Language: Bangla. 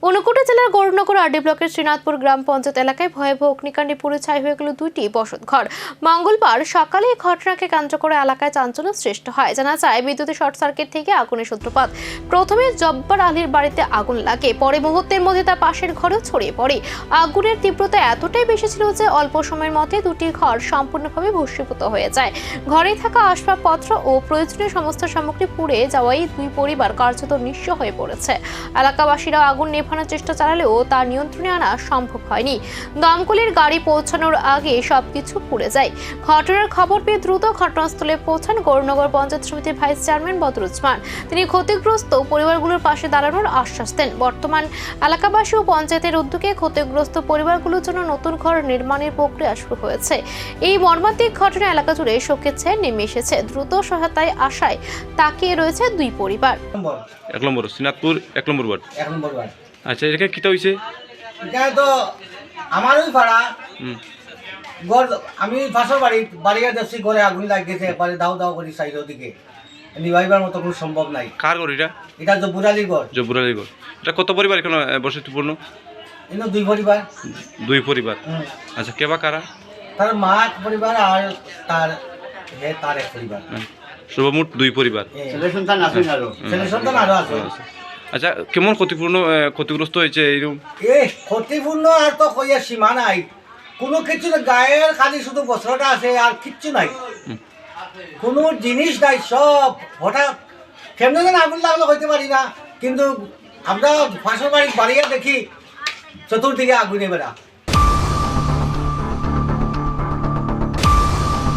ঊনকোটি জেলার গৌরনগর আরডি ব্লকের শ্রীনাথপুর গ্রাম পঞ্চায়েত এলাকায় ভয়াবহ অগ্নিকাণ্ডে পুড়ে ছাই হয়ে গেল দুইটি বসতঘর। মঙ্গলবার সকালে এই ঘটনাকে কেন্দ্র করে এলাকায় চাঞ্চল্য সৃষ্টি হয়। জানা যায়, বিদ্যুতের শর্ট সার্কিট থেকে আগুনের সূত্রপাত। প্রথমে জব্বার আলীর বাড়িতে আগুন লাগে, পরে মুহূর্তের মধ্যে তার পাশের ঘরেও ছড়িয়ে পড়ে। আগুনের তীব্রতা এতটাই বেশি ছিল যে অল্প সময়ের মধ্যে দুটি ঘর সম্পূর্ণভাবে ভস্মীভূত হয়ে যায়। ঘরে থাকা আসবাবপত্র ও প্রয়োজনীয় সমস্ত সামগ্রী পুড়ে যাওয়ায় দুই পরিবার কার্যত নিঃস্ব হয়ে পড়েছে। এলাকাবাসীরা আগুন নেভানোর চেষ্টা চালালেও তা নিয়ন্ত্রণে আনা সম্ভব হয়নি। দমকলের গাড়ি পৌঁছানোর আগে সবকিছু পুড়ে যায়। ঘটনার খবর পেয়ে দ্রুত ঘটনাস্থলে পৌঁছান গৌরনগর পঞ্চায়েত সমিতির ভাইস চেয়ারম্যান বদরুজ্জামান। তিনি ক্ষতিগ্রস্ত পরিবারগুলোর পাশে দাঁড়ানোর আশ্বাস দেন। বর্তমান এলাকাবাসী ও পঞ্চায়েতের উদ্যোগে ক্ষতিগ্রস্ত পরিবারগুলোর জন্য নতুন ঘর নির্মাণের প্রক্রিয়া শুরু হয়েছে। এই মর্মান্তিক ঘটনা এলাকা জুড়ে শোকের ছায়া নেমে এসেছে। দ্রুত সহায়তায় আশায় তাকিয়ে রয়েছে দুই পরিবার। এক নম্বর শ্রীনাথপুর এক নম্বর ওয়ার্ড। আচ্ছা, এটা কিটা হইছে? এটা তো আমারই ভাড়া ঘর। আমি পাশের বাড়িয়ে দেখছি ঘরে আগুন লাগিয়েছে, এবারে দাও দাও করি সাইডের দিকে নিভাইবার মতো কোনো সম্ভব নাই। কার ঘর এটা? এটা জব্বুরালির ঘর। জব্বুরালির ঘর। এটা কত পরিবার এখানে বসতিপূর্ণ? এখানে দুই পরিবার। দুই পরিবার। আচ্ছা, কেবা কারা? তার মা এক পরিবার আর তার এক পরিবার। সর্বমোট দুই পরিবার। ছেলে সন্তান আরো আছে। আচ্ছা, কেমন ক্ষতিগ্রস্ত হয়েছে এইরকম? ক্ষতিপূর্ণ আর তো কইয়া সীমা নাই, কোনো কিছু গায়ের খালি শুধু বস্ত্রটা আছে আর কিচ্ছু নাই, কোনো জিনিস নাই। সব হঠাৎ কেমন যেন আগুন লাগলো হইতে পারি না, কিন্তু আমরা পাশের বাড়িয়ে দেখি চতুর্দিকে আগুনে বেড়া।